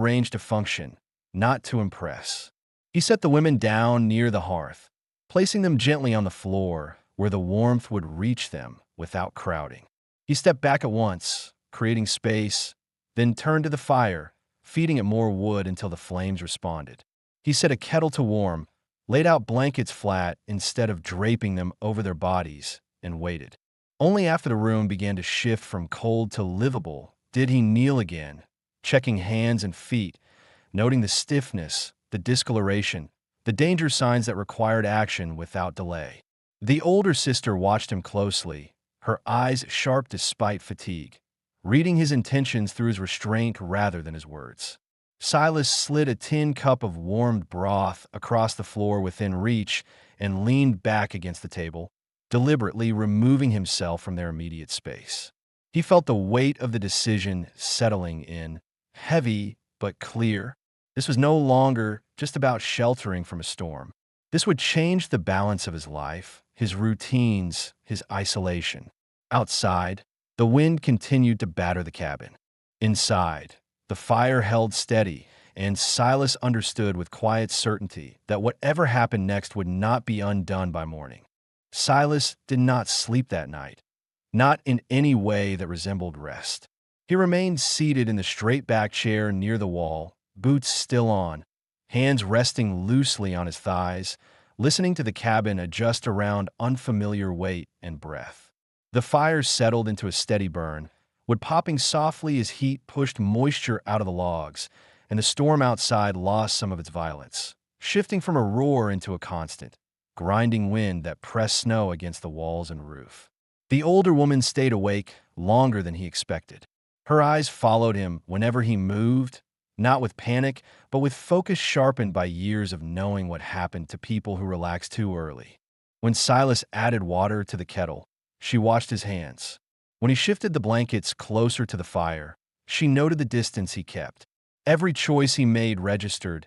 arranged to function, not to impress. He set the women down near the hearth, placing them gently on the floor where the warmth would reach them without crowding. He stepped back at once, creating space, then turned to the fire, feeding it more wood until the flames responded. He set a kettle to warm, laid out blankets flat instead of draping them over their bodies, and waited. Only after the room began to shift from cold to livable did he kneel again, checking hands and feet, noting the stiffness, the discoloration, the danger signs that required action without delay. The older sister watched him closely, her eyes sharp despite fatigue, reading his intentions through his restraint rather than his words. Silas slid a tin cup of warmed broth across the floor within reach and leaned back against the table, deliberately removing himself from their immediate space. He felt the weight of the decision settling in, heavy but clear. This was no longer just about sheltering from a storm. This would change the balance of his life, his routines, his isolation. Outside, the wind continued to batter the cabin. Inside, the fire held steady, and Silas understood with quiet certainty that whatever happened next would not be undone by morning. Silas did not sleep that night, not in any way that resembled rest. He remained seated in the straight-back chair near the wall, boots still on, hands resting loosely on his thighs, listening to the cabin adjust around unfamiliar weight and breath. The fire settled into a steady burn, wood popping softly as heat pushed moisture out of the logs, and the storm outside lost some of its violence, shifting from a roar into a constant, grinding wind that pressed snow against the walls and roof. The older woman stayed awake longer than he expected. Her eyes followed him whenever he moved, not with panic, but with focus sharpened by years of knowing what happened to people who relaxed too early. When Silas added water to the kettle, she watched his hands. When he shifted the blankets closer to the fire, she noted the distance he kept. Every choice he made registered,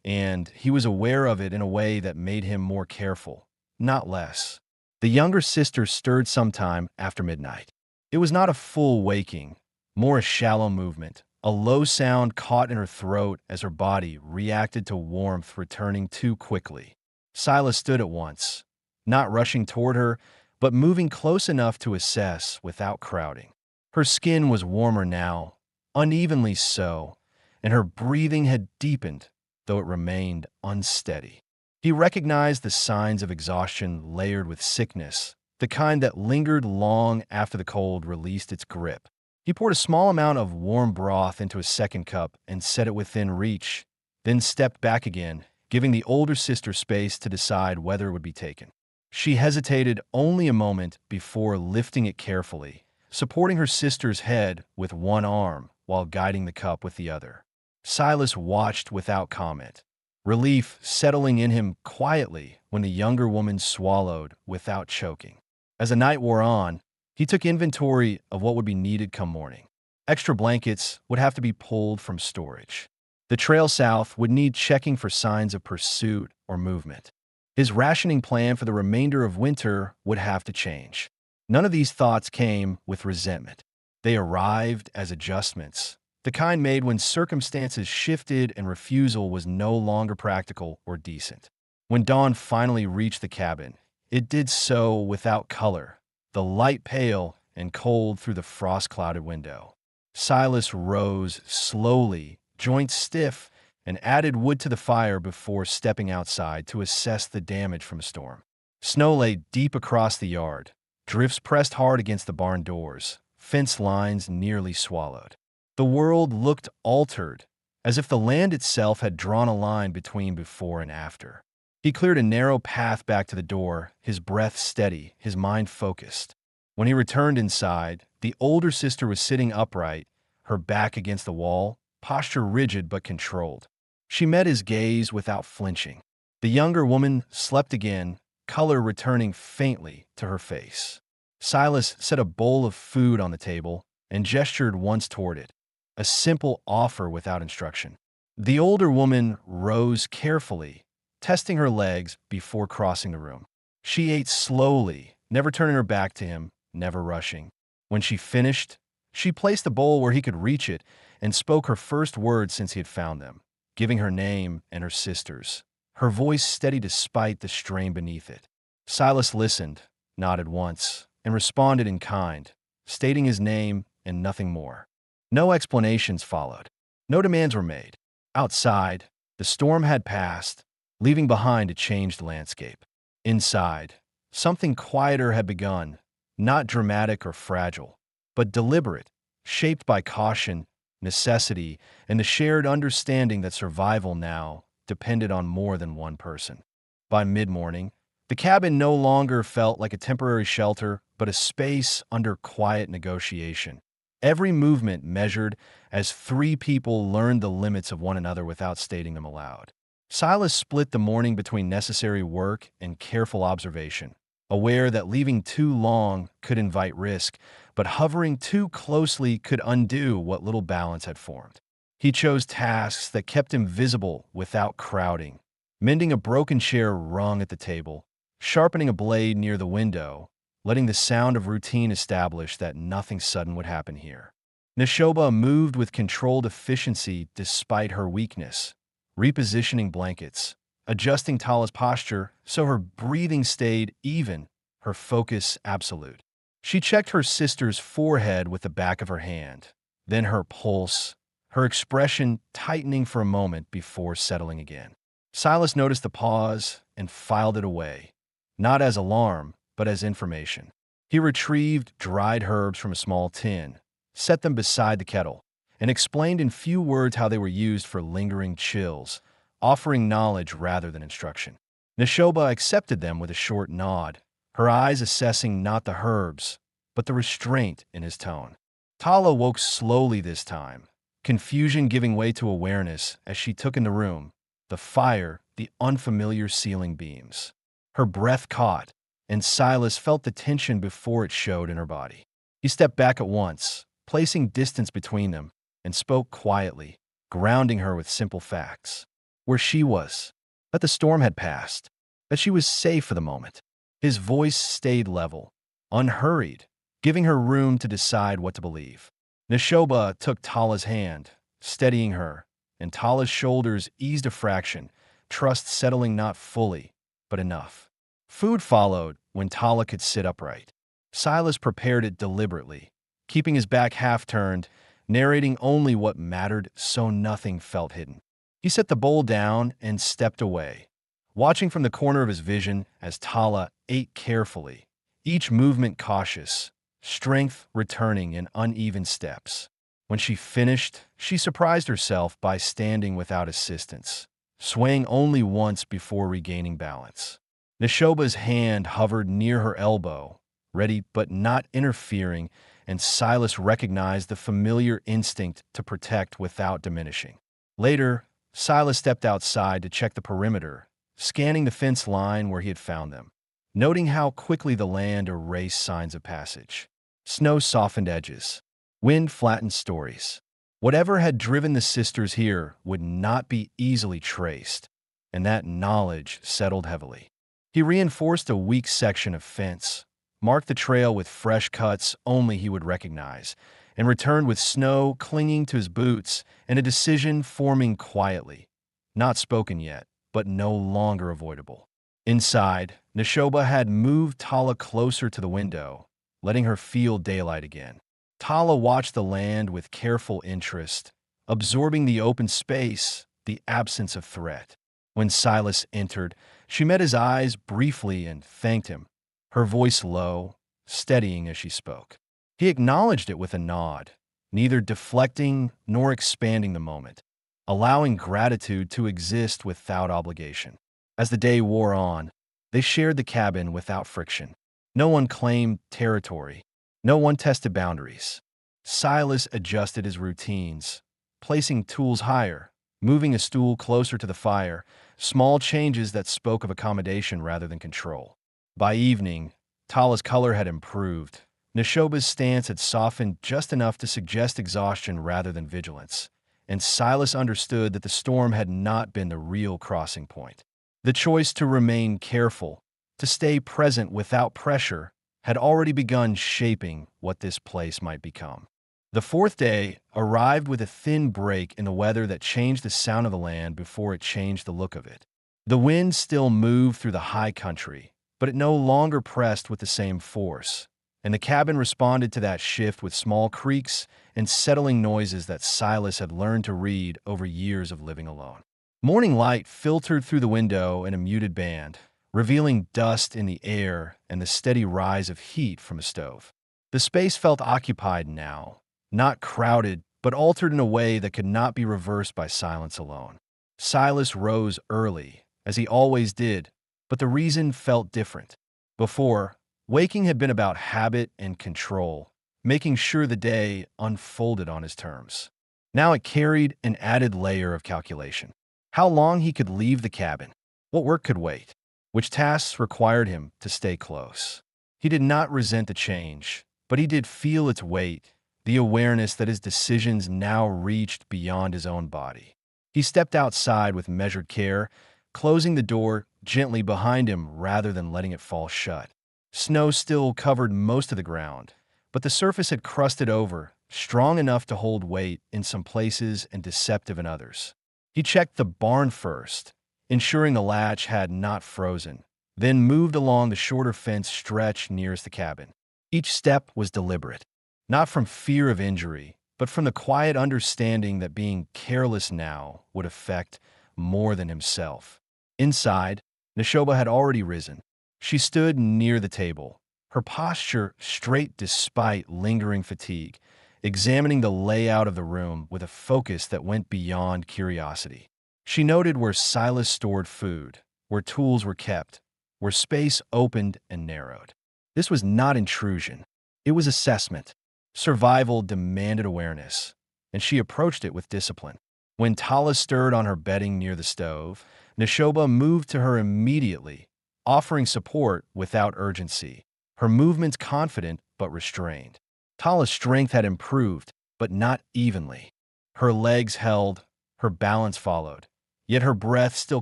and he was aware of it in a way that made him more careful, not less. The younger sister stirred sometime after midnight. It was not a full waking, more a shallow movement, a low sound caught in her throat as her body reacted to warmth returning too quickly. Silas stood at once, not rushing toward her, but moving close enough to assess without crowding. Her skin was warmer now, unevenly so, and her breathing had deepened, though it remained unsteady. He recognized the signs of exhaustion layered with sickness, the kind that lingered long after the cold released its grip. He poured a small amount of warm broth into a second cup and set it within reach, then stepped back again, giving the older sister space to decide whether it would be taken. She hesitated only a moment before lifting it carefully, supporting her sister's head with one arm while guiding the cup with the other. Silas watched without comment, relief settling in him quietly when the younger woman swallowed without choking. As the night wore on, he took inventory of what would be needed come morning. Extra blankets would have to be pulled from storage. The trail south would need checking for signs of pursuit or movement. His rationing plan for the remainder of winter would have to change. None of these thoughts came with resentment. They arrived as adjustments, the kind made when circumstances shifted and refusal was no longer practical or decent. When dawn finally reached the cabin, it did so without color, the light pale and cold through the frost-clouded window. Silas rose slowly, joints stiff, and added wood to the fire before stepping outside to assess the damage from a storm. Snow lay deep across the yard, drifts pressed hard against the barn doors, fence lines nearly swallowed. The world looked altered, as if the land itself had drawn a line between before and after. He cleared a narrow path back to the door, his breath steady, his mind focused. When he returned inside, the older sister was sitting upright, her back against the wall, posture rigid but controlled. She met his gaze without flinching. The younger woman slept again, color returning faintly to her face. Silas set a bowl of food on the table and gestured once toward it, a simple offer without instruction. The older woman rose carefully, testing her legs before crossing the room. She ate slowly, never turning her back to him, never rushing. When she finished, She placed the bowl where he could reach it and spoke her first words since he had found them, giving her name and her sister's. Her voice steady despite the strain beneath it. Silas listened, nodded once, and responded in kind, stating his name and nothing more. No explanations followed. No demands were made. Outside, the storm had passed, leaving behind a changed landscape. Inside, something quieter had begun, not dramatic or fragile, but deliberate, shaped by caution, necessity, and the shared understanding that survival now depended on more than one person. By mid-morning, the cabin no longer felt like a temporary shelter, but a space under quiet negotiation. Every movement measured as three people learned the limits of one another without stating them aloud. Silas split the morning between necessary work and careful observation, aware that leaving too long could invite risk, but hovering too closely could undo what little balance had formed. He chose tasks that kept him visible without crowding, mending a broken chair rung at the table, sharpening a blade near the window, letting the sound of routine establish that nothing sudden would happen here. Neshoba moved with controlled efficiency despite her weakness, repositioning blankets, adjusting Tala's posture so her breathing stayed even, her focus absolute. She checked her sister's forehead with the back of her hand, then her pulse, her expression tightening for a moment before settling again. Silas noticed the pause and filed it away, not as alarm, but as information. He retrieved dried herbs from a small tin, set them beside the kettle, and explained in few words how they were used for lingering chills, offering knowledge rather than instruction. Neshoba accepted them with a short nod, her eyes assessing not the herbs, but the restraint in his tone. Tala woke slowly this time, confusion giving way to awareness as she took in the room, the fire, the unfamiliar ceiling beams. Her breath caught, and Silas felt the tension before it showed in her body. He stepped back at once, placing distance between them, and spoke quietly, grounding her with simple facts. Where she was, that the storm had passed, that she was safe for the moment. His voice stayed level, unhurried, giving her room to decide what to believe. Neshoba took Tala's hand, steadying her, and Tala's shoulders eased a fraction, trust settling not fully, but enough. Food followed when Tala could sit upright. Silas prepared it deliberately, keeping his back half-turned, narrating only what mattered so nothing felt hidden. He set the bowl down and stepped away, watching from the corner of his vision as Tala ate carefully, each movement cautious, strength returning in uneven steps. When she finished, she surprised herself by standing without assistance, swaying only once before regaining balance. Neshoba's hand hovered near her elbow, ready but not interfering, and Silas recognized the familiar instinct to protect without diminishing. Later, Silas stepped outside to check the perimeter, scanning the fence line where he had found them, noting how quickly the land erased signs of passage. Snow softened edges. Wind flattened stories. Whatever had driven the sisters here would not be easily traced, and that knowledge settled heavily. He reinforced a weak section of fence, marked the trail with fresh cuts only he would recognize, and returned with snow clinging to his boots and a decision forming quietly, not spoken yet, but no longer avoidable. Inside, Neshoba had moved Tala closer to the window, letting her feel daylight again. Tala watched the land with careful interest, absorbing the open space, the absence of threat. When Silas entered, she met his eyes briefly and thanked him, her voice low, steadying as she spoke. He acknowledged it with a nod, neither deflecting nor expanding the moment, allowing gratitude to exist without obligation. As the day wore on, they shared the cabin without friction. No one claimed territory. No one tested boundaries. Silas adjusted his routines, placing tools higher, moving a stool closer to the fire, small changes that spoke of accommodation rather than control. By evening, Tala's color had improved. Neshoba's stance had softened just enough to suggest exhaustion rather than vigilance, and Silas understood that the storm had not been the real crossing point. The choice to remain careful, to stay present without pressure, had already begun shaping what this place might become. The fourth day arrived with a thin break in the weather that changed the sound of the land before it changed the look of it. The wind still moved through the high country, but it no longer pressed with the same force, and the cabin responded to that shift with small creaks and settling noises that Silas had learned to read over years of living alone. Morning light filtered through the window in a muted band, revealing dust in the air and the steady rise of heat from a stove. The space felt occupied now, not crowded, but altered in a way that could not be reversed by silence alone. Silas rose early, as he always did, but the reason felt different. Before, waking had been about habit and control, making sure the day unfolded on his terms. Now it carried an added layer of calculation. How long he could leave the cabin, what work could wait, which tasks required him to stay close. He did not resent the change, but he did feel its weight, the awareness that his decisions now reached beyond his own body. He stepped outside with measured care, closing the door gently behind him rather than letting it fall shut. Snow still covered most of the ground, but the surface had crusted over, strong enough to hold weight in some places and deceptive in others. He checked the barn first, ensuring the latch had not frozen, then moved along the shorter fence stretch nearest the cabin. Each step was deliberate, not from fear of injury, but from the quiet understanding that being careless now would affect more than himself. Inside, Neshoba had already risen. She stood near the table, her posture straight despite lingering fatigue, examining the layout of the room with a focus that went beyond curiosity. She noted where Silas stored food, where tools were kept, where space opened and narrowed. This was not intrusion. It was assessment. Survival demanded awareness, and she approached it with discipline. When Tala stirred on her bedding near the stove, Neshoba moved to her immediately, offering support without urgency, her movements confident but restrained. Tala's strength had improved, but not evenly. Her legs held, her balance followed, yet her breath still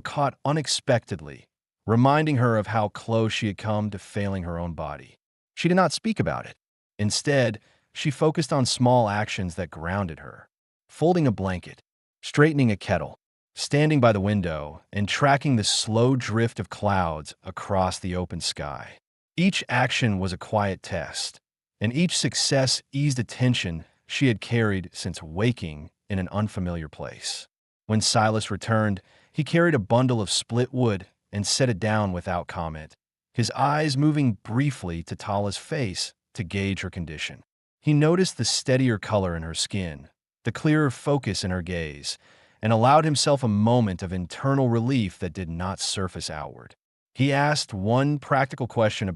caught unexpectedly, reminding her of how close she had come to failing her own body. She did not speak about it. Instead, she focused on small actions that grounded her. Folding a blanket, straightening a kettle, standing by the window, and tracking the slow drift of clouds across the open sky. Each action was a quiet test, and each success eased a tension she had carried since waking in an unfamiliar place. When Silas returned, he carried a bundle of split wood and set it down without comment, his eyes moving briefly to Tala's face to gauge her condition. He noticed the steadier color in her skin, the clearer focus in her gaze, and allowed himself a moment of internal relief that did not surface outward. He asked one practical question about